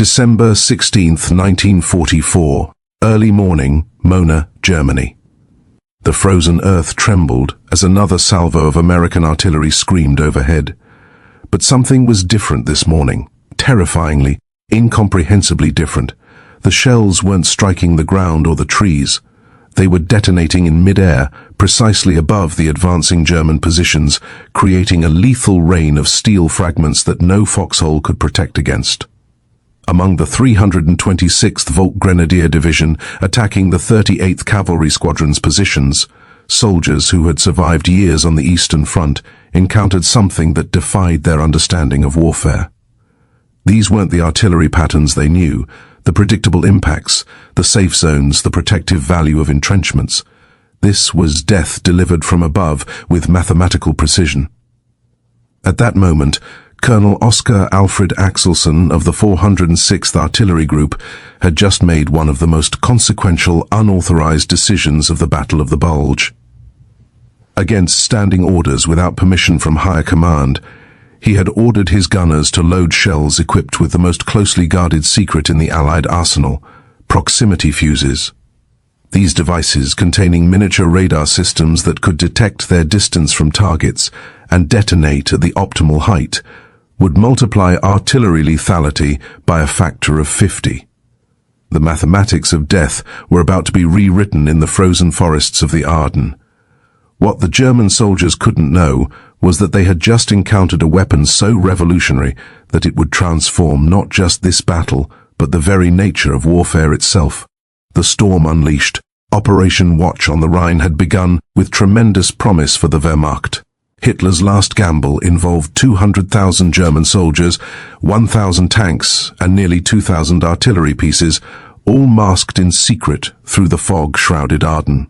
December 16th, 1944. Early morning, Mona, Germany. The frozen earth trembled as another salvo of American artillery screamed overhead. But something was different this morning. Terrifyingly, incomprehensibly different. The shells weren't striking the ground or the trees. They were detonating in mid-air, precisely above the advancing German positions, creating a lethal rain of steel fragments that no foxhole could protect against. Among the 326th Volk Grenadier Division attacking the 38th Cavalry Squadron's positions, soldiers who had survived years on the Eastern Front encountered something that defied their understanding of warfare. These weren't the artillery patterns they knew, the predictable impacts, the safe zones, the protective value of entrenchments. This was death delivered from above with mathematical precision. At that moment, Colonel Oscar Alfred Axelson of the 406th Artillery Group had just made one of the most consequential unauthorized decisions of the Battle of the Bulge. Against standing orders without permission from higher command, he had ordered his gunners to load shells equipped with the most closely guarded secret in the Allied arsenal, proximity fuses. These devices, containing miniature radar systems that could detect their distance from targets and detonate at the optimal height, would multiply artillery lethality by a factor of 50. The mathematics of death were about to be rewritten in the frozen forests of the Ardennes. What the German soldiers couldn't know was that they had just encountered a weapon so revolutionary that it would transform not just this battle, but the very nature of warfare itself. The storm unleashed. Operation Watch on the Rhine had begun with tremendous promise for the Wehrmacht. Hitler's last gamble involved 200,000 German soldiers, 1,000 tanks, and nearly 2,000 artillery pieces, all masked in secret through the fog-shrouded Ardennes.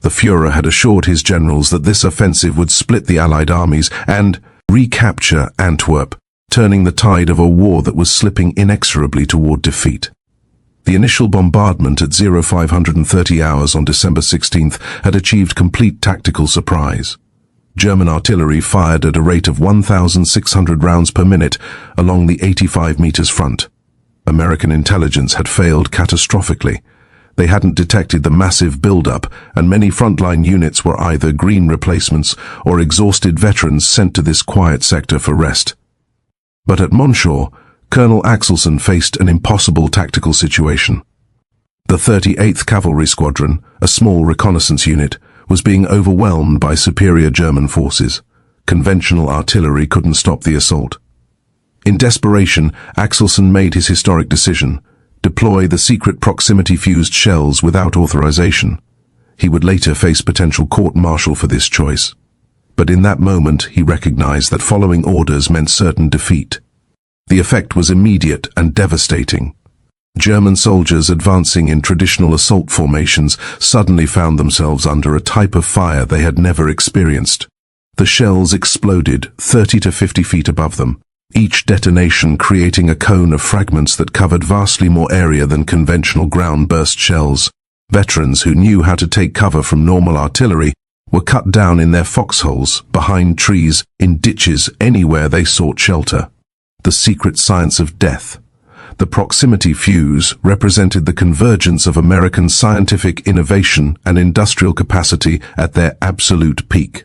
The Führer had assured his generals that this offensive would split the Allied armies and recapture Antwerp, turning the tide of a war that was slipping inexorably toward defeat. The initial bombardment at 0530 hours on December 16th had achieved complete tactical surprise. German artillery fired at a rate of 1,600 rounds per minute along the 85 meters front. American intelligence had failed catastrophically. They hadn't detected the massive build-up, and many frontline units were either green replacements or exhausted veterans sent to this quiet sector for rest. But at Monschau, Colonel Axelson faced an impossible tactical situation. The 38th Cavalry Squadron, a small reconnaissance unit, was being overwhelmed by superior German forces. Conventional artillery couldn't stop the assault. In desperation, Axelson made his historic decision: deploy the secret proximity-fused shells without authorization. He would later face potential court-martial for this choice. But in that moment, he recognized that following orders meant certain defeat. The effect was immediate and devastating. German soldiers advancing in traditional assault formations suddenly found themselves under a type of fire they had never experienced. The shells exploded 30 to 50 feet above them, each detonation creating a cone of fragments that covered vastly more area than conventional ground-burst shells. Veterans who knew how to take cover from normal artillery were cut down in their foxholes, behind trees, in ditches, anywhere they sought shelter. The secret science of death. The proximity fuse represented the convergence of American scientific innovation and industrial capacity at their absolute peak.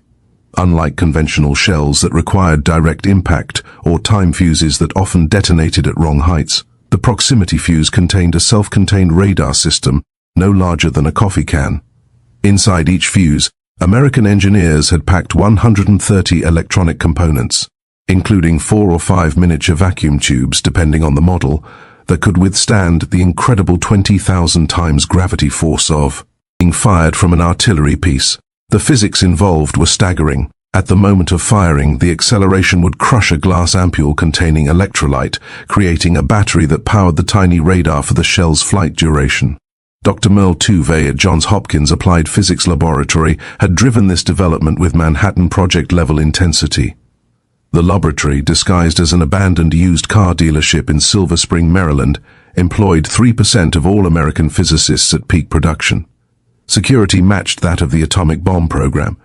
Unlike conventional shells that required direct impact or time fuses that often detonated at wrong heights, the proximity fuse contained a self-contained radar system no larger than a coffee can. Inside each fuse, American engineers had packed 130 electronic components, including 4 or 5 miniature vacuum tubes, depending on the model, that could withstand the incredible 20,000 times gravity force of being fired from an artillery piece. The physics involved were staggering. At the moment of firing, the acceleration would crush a glass ampule containing electrolyte, creating a battery that powered the tiny radar for the shell's flight duration. Dr. Merle Tuve at Johns Hopkins Applied Physics Laboratory had driven this development with Manhattan Project-level intensity. The laboratory, disguised as an abandoned used car dealership in Silver Spring, Maryland, employed 3% of all American physicists at peak production. Security matched that of the atomic bomb program.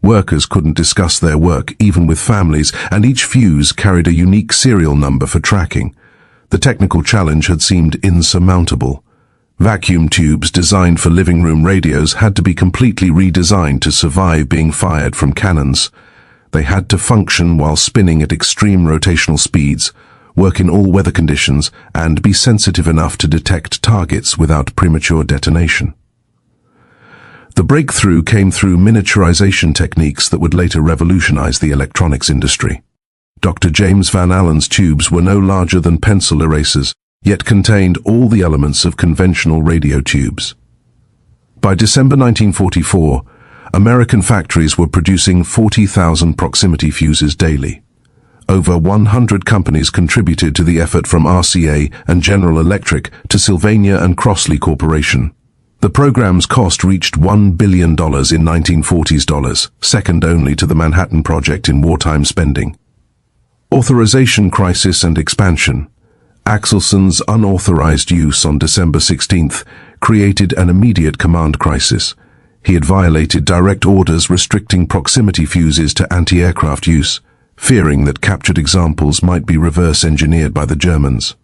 Workers couldn't discuss their work, even with families, and each fuse carried a unique serial number for tracking. The technical challenge had seemed insurmountable. Vacuum tubes designed for living room radios had to be completely redesigned to survive being fired from cannons. They had to function while spinning at extreme rotational speeds, work in all weather conditions, and be sensitive enough to detect targets without premature detonation. The breakthrough came through miniaturization techniques that would later revolutionize the electronics industry. Dr. James Van Allen's tubes were no larger than pencil erasers, yet contained all the elements of conventional radio tubes. By December 1944, American factories were producing 40,000 proximity fuses daily. Over 100 companies contributed to the effort, from RCA and General Electric to Sylvania and Crossley Corporation. The program's cost reached $1 billion in 1940s dollars, second only to the Manhattan Project in wartime spending. Authorization crisis and expansion. Axelson's unauthorized use on December 16th created an immediate command crisis. He had violated direct orders restricting proximity fuses to anti-aircraft use, fearing that captured examples might be reverse-engineered by the Germans.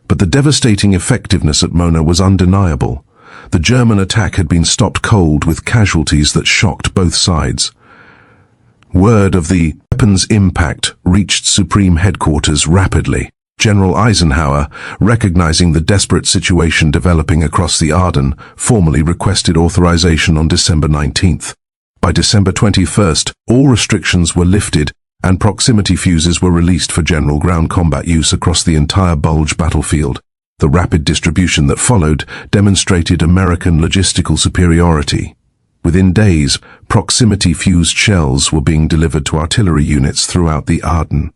But the devastating effectiveness at Mona was undeniable. The German attack had been stopped cold with casualties that shocked both sides. Word of the weapon's impact reached Supreme Headquarters rapidly. General Eisenhower, recognizing the desperate situation developing across the Ardennes, formally requested authorization on December 19th. By December 21st, all restrictions were lifted and proximity fuses were released for general ground combat use across the entire Bulge battlefield. The rapid distribution that followed demonstrated American logistical superiority. Within days, proximity-fused shells were being delivered to artillery units throughout the Ardennes.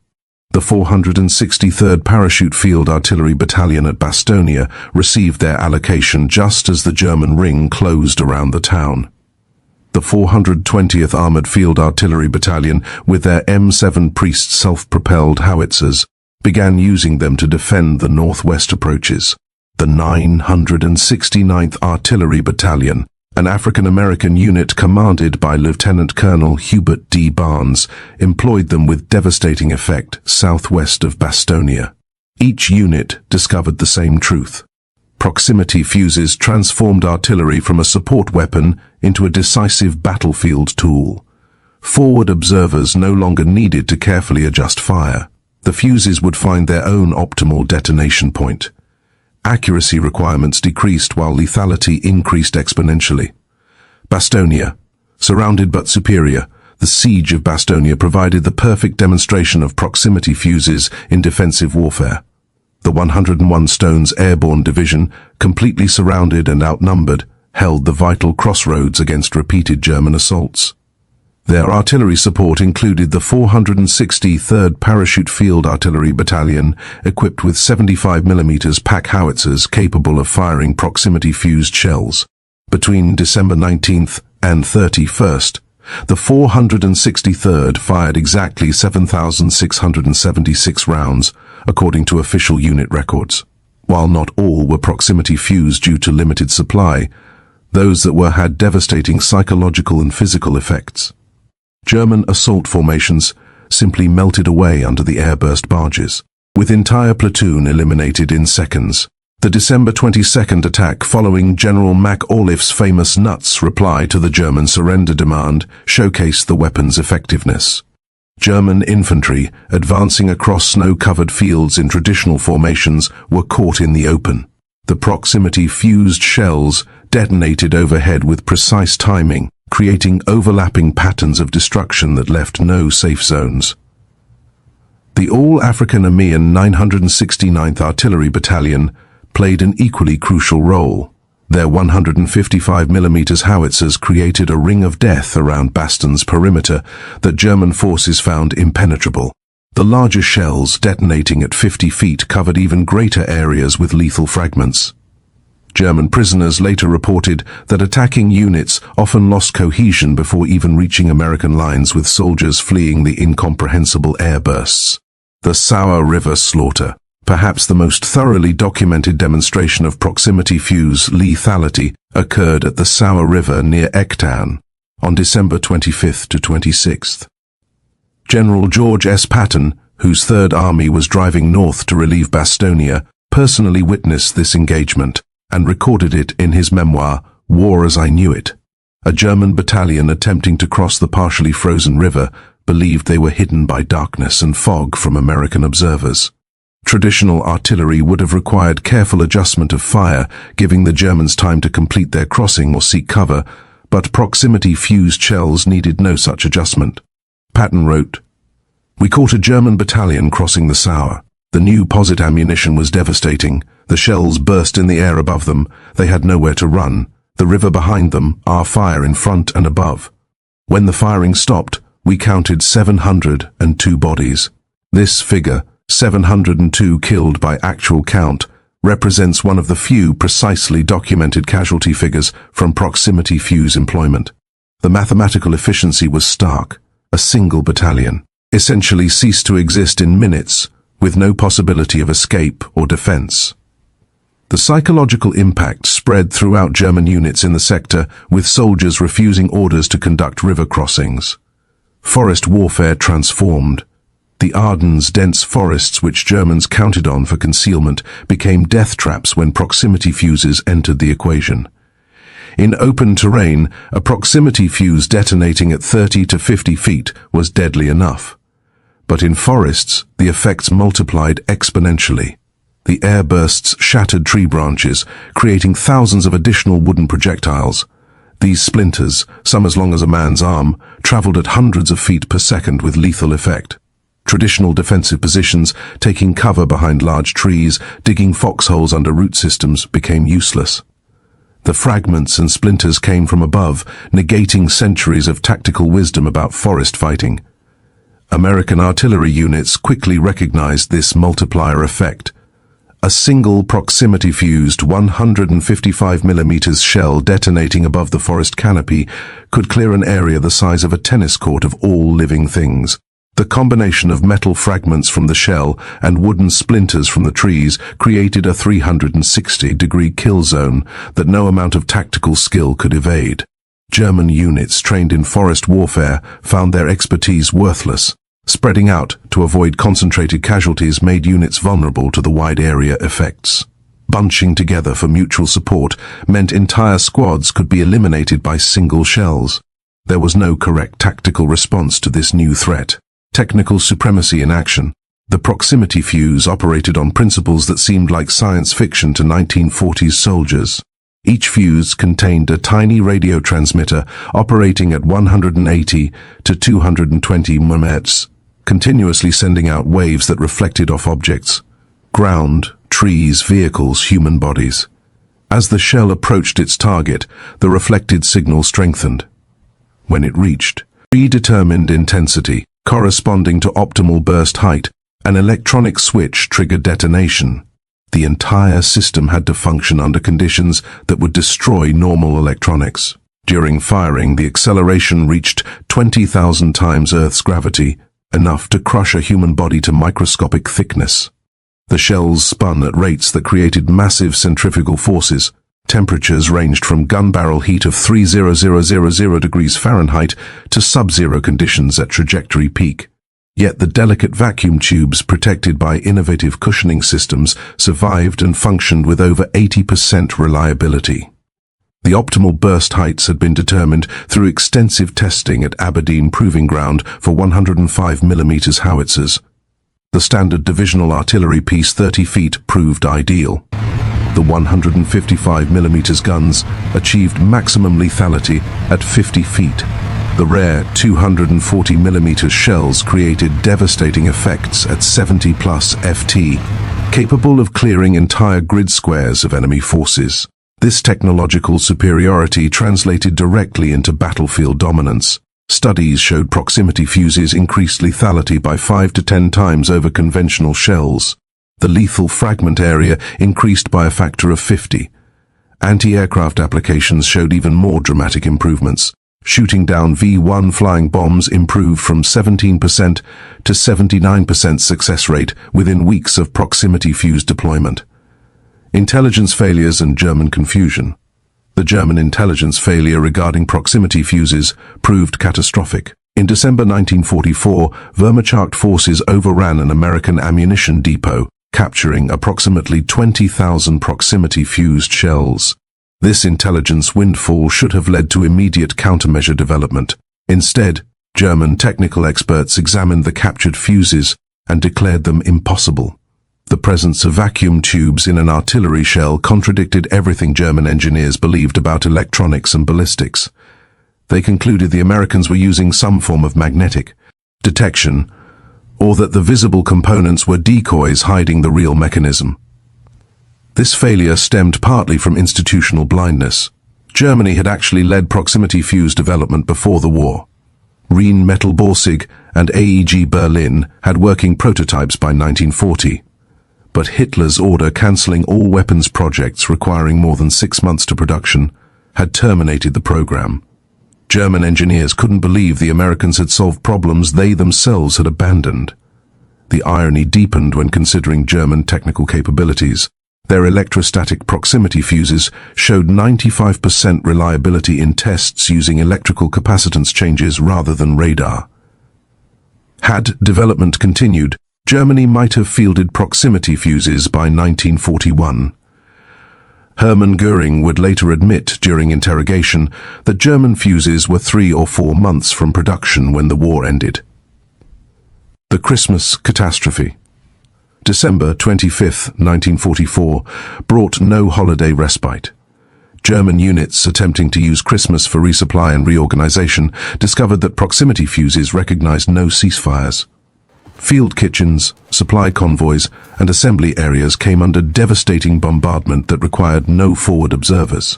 The 463rd Parachute Field Artillery Battalion at Bastogne received their allocation just as the German ring closed around the town. The 420th Armored Field Artillery Battalion, with their M7 Priest self-propelled howitzers, began using them to defend the northwest approaches. The 969th Artillery Battalion, an African-American unit commanded by Lieutenant Colonel Hubert D. Barnes, employed them with devastating effect southwest of Bastogne. Each unit discovered the same truth. Proximity fuses transformed artillery from a support weapon into a decisive battlefield tool. Forward observers no longer needed to carefully adjust fire. The fuses would find their own optimal detonation point. Accuracy requirements decreased while lethality increased exponentially. Bastogne. Surrounded but superior, the siege of Bastogne provided the perfect demonstration of proximity fuses in defensive warfare. The 101 Stones Airborne Division, completely surrounded and outnumbered, held the vital crossroads against repeated German assaults. Their artillery support included the 463rd Parachute Field Artillery Battalion, equipped with 75mm pack howitzers capable of firing proximity-fused shells. Between December 19th and 31st, the 463rd fired exactly 7,676 rounds, according to official unit records. While not all were proximity fused due to limited supply, those that were had devastating psychological and physical effects. German assault formations simply melted away under the airburst barges, with entire platoon eliminated in seconds. The December 22nd attack, following General MacAuliffe's famous nuts reply to the German surrender demand, showcased the weapon's effectiveness. German infantry, advancing across snow-covered fields in traditional formations, were caught in the open. The proximity-fused shells detonated overhead with precise timing, creating overlapping patterns of destruction that left no safe zones. The all-African EMEAN 969th Artillery Battalion played an equally crucial role. Their 155mm howitzers created a ring of death around Bastogne's perimeter that German forces found impenetrable. The larger shells, detonating at 50 feet, covered even greater areas with lethal fragments. German prisoners later reported that attacking units often lost cohesion before even reaching American lines, with soldiers fleeing the incomprehensible airbursts. The Sauer River slaughter, perhaps the most thoroughly documented demonstration of proximity fuse lethality, occurred at the Sauer River near Echtan on December 25th to 26th. General George S. Patton, whose Third Army was driving north to relieve Bastogne, personally witnessed this engagement and recorded it in his memoir, War as I Knew It. A German battalion attempting to cross the partially frozen river believed they were hidden by darkness and fog from American observers. Traditional artillery would have required careful adjustment of fire, giving the Germans time to complete their crossing or seek cover, but proximity-fused shells needed no such adjustment. Patton wrote, "We caught a German battalion crossing the Sauer. The new posit ammunition was devastating. The shells burst in the air above them. They had nowhere to run. The river behind them, our fire in front and above. When the firing stopped, we counted 702 bodies. This figure, 702 killed by actual count, represents one of the few precisely documented casualty figures from proximity-fuse employment. The mathematical efficiency was stark. A single battalion essentially ceased to exist in minutes, with no possibility of escape or defense." The psychological impact spread throughout German units in the sector, with soldiers refusing orders to conduct river crossings. Forest warfare transformed. The Ardennes dense forests which Germans counted on for concealment became death traps when proximity fuses entered the equation. In open terrain, a proximity fuse detonating at 30 to 50 feet was deadly enough. But in forests, the effects multiplied exponentially. The airbursts shattered tree branches, creating thousands of additional wooden projectiles. These splinters, some as long as a man's arm, traveled at hundreds of feet per second with lethal effect. Traditional defensive positions, taking cover behind large trees, digging foxholes under root systems, became useless. The fragments and splinters came from above, negating centuries of tactical wisdom about forest fighting. American artillery units quickly recognized this multiplier effect. A single proximity-fused 155 mm shell detonating above the forest canopy could clear an area the size of a tennis court of all living things. The combination of metal fragments from the shell and wooden splinters from the trees created a 360-degree kill zone that no amount of tactical skill could evade. German units trained in forest warfare found their expertise worthless. Spreading out to avoid concentrated casualties made units vulnerable to the wide area effects. Bunching together for mutual support meant entire squads could be eliminated by single shells. There was no correct tactical response to this new threat. Technical supremacy in action. The proximity fuse operated on principles that seemed like science fiction to 1940s soldiers. Each fuse contained a tiny radio transmitter operating at 180 to 220 MHz, continuously sending out waves that reflected off objects: ground, trees, vehicles, human bodies. As the shell approached its target, the reflected signal strengthened. When it reached predetermined intensity, corresponding to optimal burst height, an electronic switch triggered detonation. The entire system had to function under conditions that would destroy normal electronics. During firing, the acceleration reached 20,000 times Earth's gravity, enough to crush a human body to microscopic thickness. The shells spun at rates that created massive centrifugal forces. Temperatures ranged from gun barrel heat of 30000 degrees Fahrenheit to sub-zero conditions at trajectory peak. Yet the delicate vacuum tubes protected by innovative cushioning systems survived and functioned with over 80% reliability. The optimal burst heights had been determined through extensive testing at Aberdeen Proving Ground for 105 mm howitzers. The standard divisional artillery piece 30 feet proved ideal. The 155 mm guns achieved maximum lethality at 50 feet. The rare 240 mm shells created devastating effects at 70 plus FT, capable of clearing entire grid squares of enemy forces. This technological superiority translated directly into battlefield dominance. Studies showed proximity fuses increased lethality by 5 to 10 times over conventional shells. The lethal fragment area increased by a factor of 50. Anti-aircraft applications showed even more dramatic improvements. Shooting down V-1 flying bombs improved from 17% to 79% success rate within weeks of proximity fuse deployment. Intelligence failures and German confusion. The German intelligence failure regarding proximity fuses proved catastrophic. In December 1944, Wehrmacht forces overran an American ammunition depot, capturing approximately 20,000 proximity-fused shells. This intelligence windfall should have led to immediate countermeasure development. Instead, German technical experts examined the captured fuses and declared them impossible. The presence of vacuum tubes in an artillery shell contradicted everything German engineers believed about electronics and ballistics. They concluded the Americans were using some form of magnetic detection, or that the visible components were decoys hiding the real mechanism. This failure stemmed partly from institutional blindness. Germany had actually led proximity-fused development before the war. Rheinmetall-Borsig and AEG Berlin had working prototypes by 1940. But Hitler's order cancelling all weapons projects requiring more than 6 months to production had terminated the program. German engineers couldn't believe the Americans had solved problems they themselves had abandoned. The irony deepened when considering German technical capabilities. Their electrostatic proximity fuses showed 95% reliability in tests using electrical capacitance changes rather than radar. Had development continued, Germany might have fielded proximity fuses by 1941. Hermann Göring would later admit during interrogation that German fuses were 3 or 4 months from production when the war ended. The Christmas catastrophe. December 25, 1944, brought no holiday respite. German units attempting to use Christmas for resupply and reorganization discovered that proximity fuses recognized no ceasefires. Field kitchens, supply convoys, and assembly areas came under devastating bombardment that required no forward observers.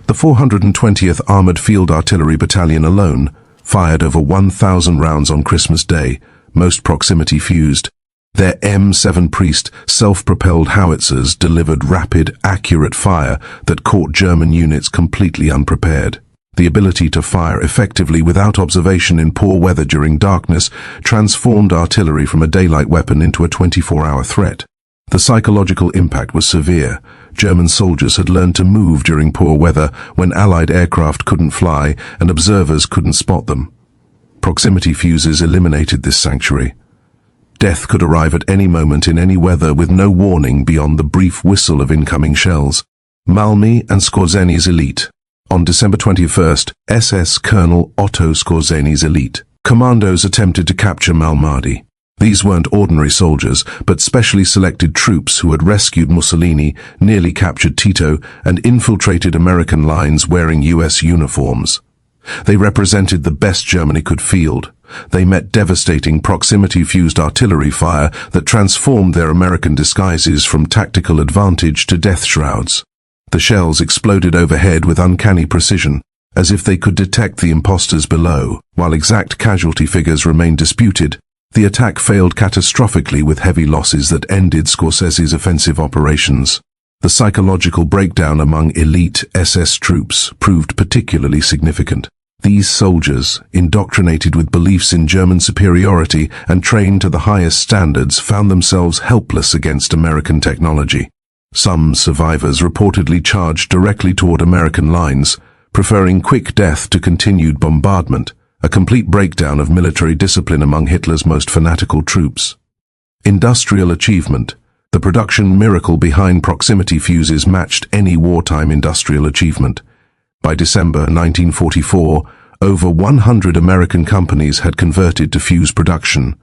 The 420th Armored Field Artillery Battalion alone fired over 1,000 rounds on Christmas Day, most proximity fused. Their M7 Priest self-propelled howitzers delivered rapid, accurate fire that caught German units completely unprepared. The ability to fire effectively without observation in poor weather during darkness transformed artillery from a daylight weapon into a 24-hour threat. The psychological impact was severe. German soldiers had learned to move during poor weather when Allied aircraft couldn't fly and observers couldn't spot them. Proximity fuses eliminated this sanctuary. Death could arrive at any moment in any weather with no warning beyond the brief whistle of incoming shells. Malmedy and Skorzeny's elite. On December 21st, SS Colonel Otto Skorzeny's elite commandos attempted to capture Malmedy. These weren't ordinary soldiers, but specially selected troops who had rescued Mussolini, nearly captured Tito, and infiltrated American lines wearing US uniforms. They represented the best Germany could field. They met devastating proximity-fused artillery fire that transformed their American disguises from tactical advantage to death shrouds. The shells exploded overhead with uncanny precision, as if they could detect the imposters below. While exact casualty figures remained disputed, the attack failed catastrophically with heavy losses that ended Skorzeny's offensive operations. The psychological breakdown among elite SS troops proved particularly significant. These soldiers, indoctrinated with beliefs in German superiority and trained to the highest standards, found themselves helpless against American technology. Some survivors reportedly charged directly toward American lines, preferring quick death to continued bombardment, a complete breakdown of military discipline among Hitler's most fanatical troops. Industrial achievement. The production miracle behind proximity fuses matched any wartime industrial achievement. By December 1944, over 100 American companies had converted to fuse production.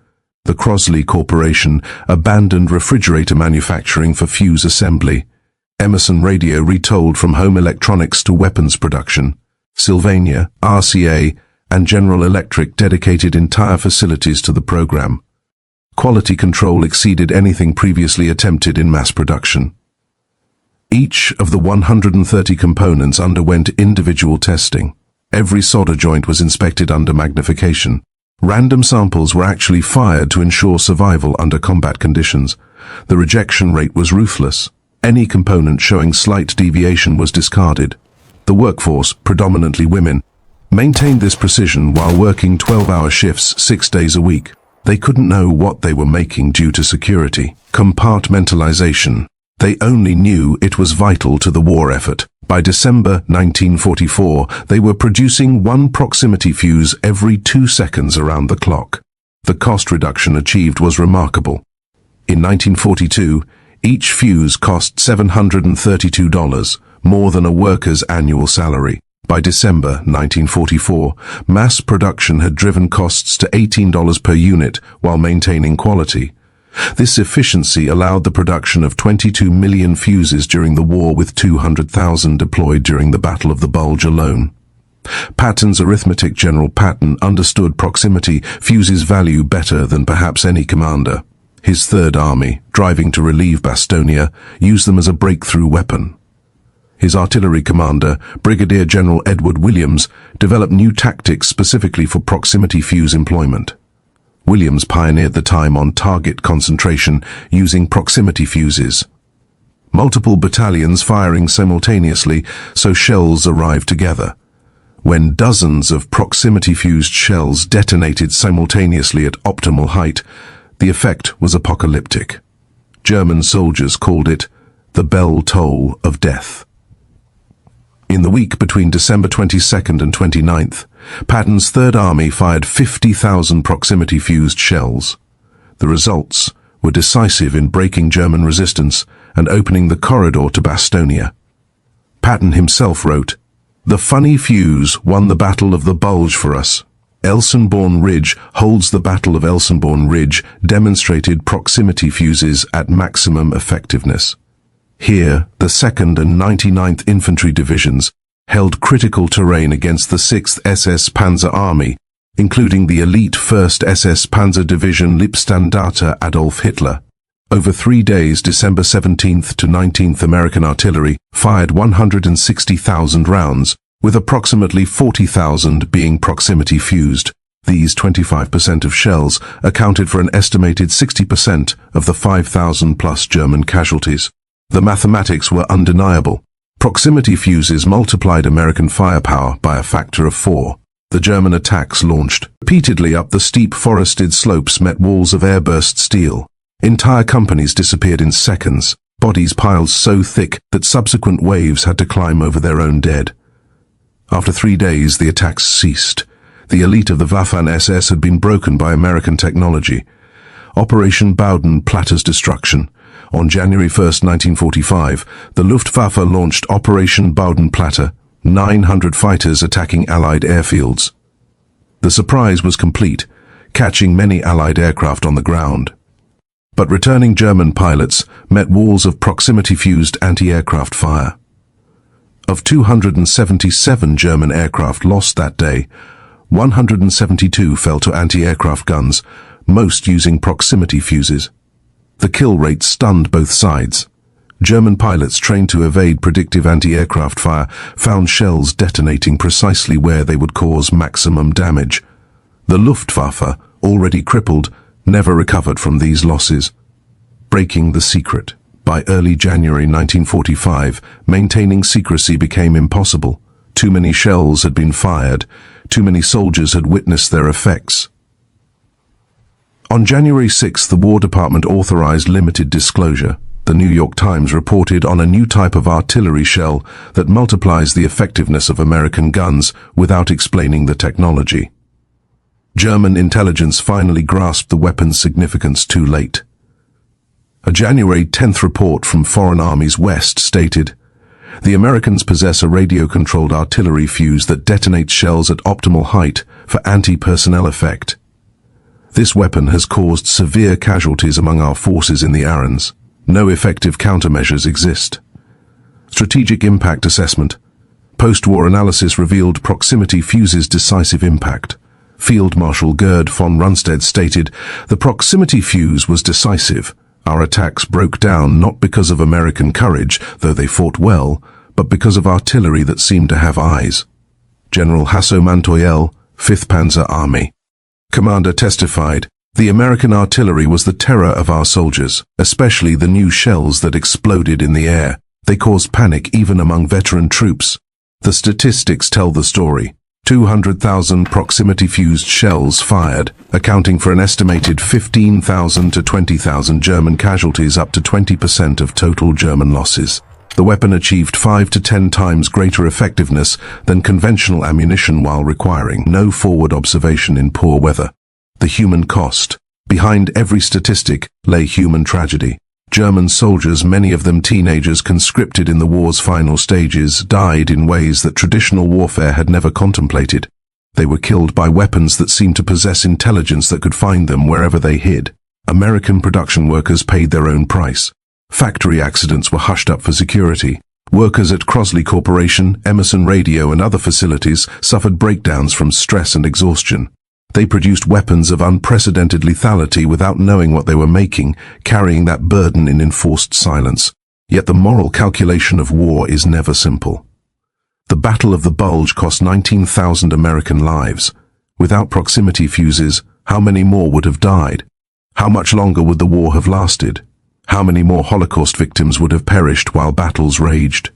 The Crosley Corporation abandoned refrigerator manufacturing for fuse assembly. Emerson Radio retold from home electronics to weapons production. Sylvania, RCA, and General Electric dedicated entire facilities to the program. Quality control exceeded anything previously attempted in mass production. Each of the 130 components underwent individual testing. Every solder joint was inspected under magnification. Random samples were actually fired to ensure survival under combat conditions. The rejection rate was ruthless. Any component showing slight deviation was discarded. The workforce, predominantly women, maintained this precision while working 12-hour shifts 6 days a week. They couldn't know what they were making due to security. Compartmentalization. They only knew it was vital to the war effort. By By December 1944, they were producing one proximity fuse every 2 seconds around the clock. The cost reduction achieved was remarkable. In 1942, each fuse cost $732, more than a worker's annual salary. By December 1944, mass production had driven costs to $18 per unit while maintaining quality. This efficiency allowed the production of 22 million fuses during the war, with 200,000 deployed during the Battle of the Bulge alone. Patton's arithmetic General Patton understood proximity fuses' value better than perhaps any commander. His Third Army, driving to relieve Bastogne, used them as a breakthrough weapon. His artillery commander, Brigadier General Edward Williams, developed new tactics specifically for proximity fuse employment. Williams pioneered the time on target concentration using proximity fuses. Multiple battalions firing simultaneously, so shells arrived together. When dozens of proximity-fused shells detonated simultaneously at optimal height, the effect was apocalyptic. German soldiers called it the bell toll of death. In the week between December 22nd and 29th, Patton's Third Army fired 50,000 proximity-fused shells. The results were decisive in breaking German resistance and opening the corridor to Bastogne. Patton himself wrote, "The funny fuse won the Battle of the Bulge for us. Elsenborn Ridge holds the Battle of Elsenborn Ridge demonstrated proximity fuses at maximum effectiveness." Here, the 2nd and 99th Infantry Divisions held critical terrain against the 6th SS Panzer Army, including the elite 1st SS Panzer Division Leibstandarte Adolf Hitler. Over 3 days, December 17th to 19th, American artillery fired 160,000 rounds, with approximately 40,000 being proximity fused. These 25% of shells accounted for an estimated 60% of the 5,000-plus German casualties. The mathematics were undeniable. Proximity fuses multiplied American firepower by a factor of 4. The German attacks launched repeatedly up the steep forested slopes met walls of airburst steel. Entire companies disappeared in seconds, bodies piled so thick that subsequent waves had to climb over their own dead. After 3 days, the attacks ceased. The elite of the Waffen-SS had been broken by American technology. Operation Bodenplatte's destruction. On January 1, 1945, the Luftwaffe launched Operation Bodenplatte, 900 fighters attacking Allied airfields. The surprise was complete, catching many Allied aircraft on the ground. But returning German pilots met walls of proximity-fused anti-aircraft fire. Of 277 German aircraft lost that day, 172 fell to anti-aircraft guns, most using proximity fuses. The kill rate stunned both sides. German pilots trained to evade predictive anti-aircraft fire found shells detonating precisely where they would cause maximum damage. The Luftwaffe, already crippled, never recovered from these losses. Breaking the secret. By early January 1945, maintaining secrecy became impossible. Too many shells had been fired. Too many soldiers had witnessed their effects. On January 6, the War Department authorized limited disclosure. The New York Times reported on a new type of artillery shell that multiplies the effectiveness of American guns without explaining the technology. German intelligence finally grasped the weapon's significance too late. A January 10th report from Foreign Armies West stated, "The Americans possess a radio-controlled artillery fuse that detonates shells at optimal height for anti-personnel effect. This weapon has caused severe casualties among our forces in the Arons. No effective countermeasures exist." Strategic impact assessment. Post-war analysis revealed proximity fuses' decisive impact. Field Marshal Gerd von Rundstedt stated, "The proximity fuse was decisive. Our attacks broke down not because of American courage, though they fought well, but because of artillery that seemed to have eyes." General Hasso Montoyel, 5th Panzer Army commander testified, "The American artillery was the terror of our soldiers, especially the new shells that exploded in the air. They caused panic even among veteran troops. The statistics tell the story. 200,000 proximity-fused shells fired, accounting for an estimated 15,000 to 20,000 German casualties, up to 20% of total German losses. The weapon achieved 5 to 10 times greater effectiveness than conventional ammunition while requiring no forward observation in poor weather. The human cost. Behind every statistic lay human tragedy. German soldiers, many of them teenagers conscripted in the war's final stages, died in ways that traditional warfare had never contemplated. They were killed by weapons that seemed to possess intelligence that could find them wherever they hid. American production workers paid their own price. Factory accidents were hushed up for security. Workers at Crosley Corporation, Emerson Radio and other facilities suffered breakdowns from stress and exhaustion. They produced weapons of unprecedented lethality without knowing what they were making, carrying that burden in enforced silence. Yet the moral calculation of war is never simple. The Battle of the Bulge cost 19,000 American lives. Without proximity fuses, how many more would have died? How much longer would the war have lasted? How many more Holocaust victims would have perished while battles raged?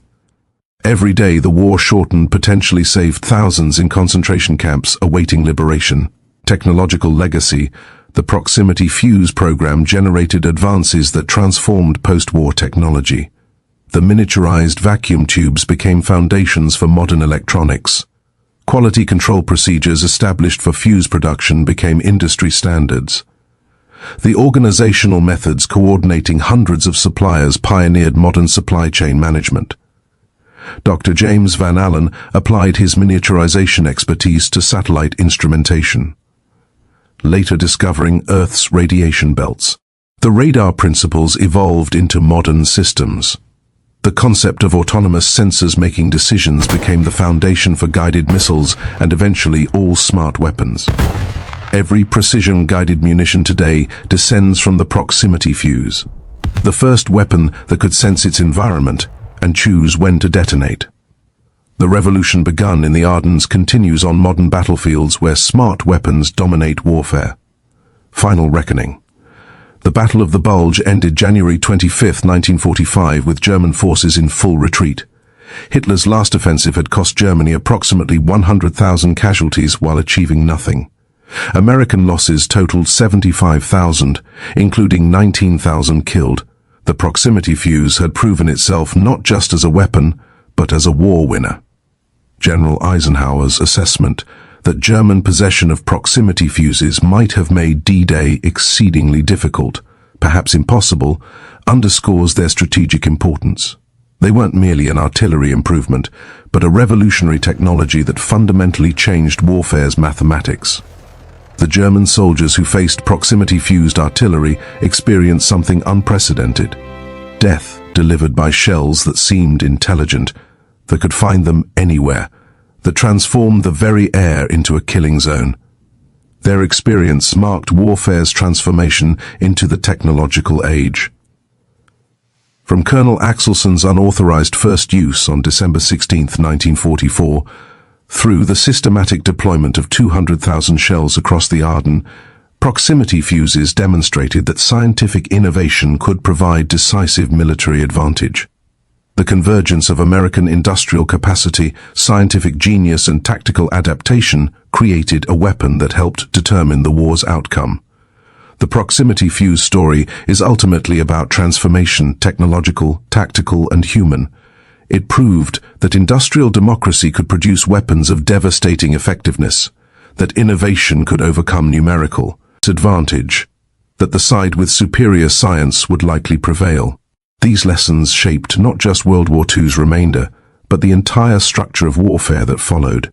Every day the war shortened, potentially saved thousands in concentration camps awaiting liberation. Technological legacy. The proximity fuse program generated advances that transformed post-war technology. The miniaturized vacuum tubes became foundations for modern electronics. Quality control procedures established for fuse production became industry standards. The organizational methods coordinating hundreds of suppliers pioneered modern supply chain management. Dr. James Van Allen applied his miniaturization expertise to satellite instrumentation, later discovering Earth's radiation belts. The radar principles evolved into modern systems. The concept of autonomous sensors making decisions became the foundation for guided missiles and eventually all smart weapons. Every precision-guided munition today descends from the proximity fuse, the first weapon that could sense its environment and choose when to detonate. The revolution begun in the Ardennes continues on modern battlefields where smart weapons dominate warfare. Final reckoning. The Battle of the Bulge ended January 25, 1945, with German forces in full retreat. Hitler's last offensive had cost Germany approximately 100,000 casualties while achieving nothing. American losses totaled 75,000, including 19,000 killed. The proximity fuse had proven itself not just as a weapon, but as a war winner. General Eisenhower's assessment that German possession of proximity fuses might have made D-Day exceedingly difficult, perhaps impossible, underscores their strategic importance. They weren't merely an artillery improvement, but a revolutionary technology that fundamentally changed warfare's mathematics. The German soldiers who faced proximity-fused artillery experienced something unprecedented. Death delivered by shells that seemed intelligent, that could find them anywhere, that transformed the very air into a killing zone. Their experience marked warfare's transformation into the technological age. From Colonel Axelson's unauthorized first use on December 16, 1944, through the systematic deployment of 200,000 shells across the Ardennes, proximity fuses demonstrated that scientific innovation could provide decisive military advantage. The convergence of American industrial capacity, scientific genius and tactical adaptation created a weapon that helped determine the war's outcome. The proximity fuse story is ultimately about transformation, technological, tactical and human. It proved that industrial democracy could produce weapons of devastating effectiveness, that innovation could overcome numerical disadvantage, that the side with superior science would likely prevail. These lessons shaped not just World War II's remainder, but the entire structure of warfare that followed.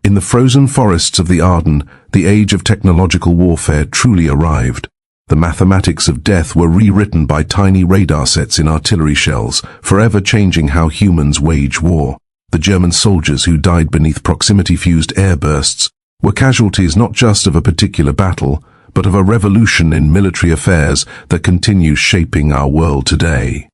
In the frozen forests of the Ardennes, the age of technological warfare truly arrived. The mathematics of death were rewritten by tiny radar sets in artillery shells, forever changing how humans wage war. The German soldiers who died beneath proximity-fused airbursts were casualties not just of a particular battle, but of a revolution in military affairs that continues shaping our world today.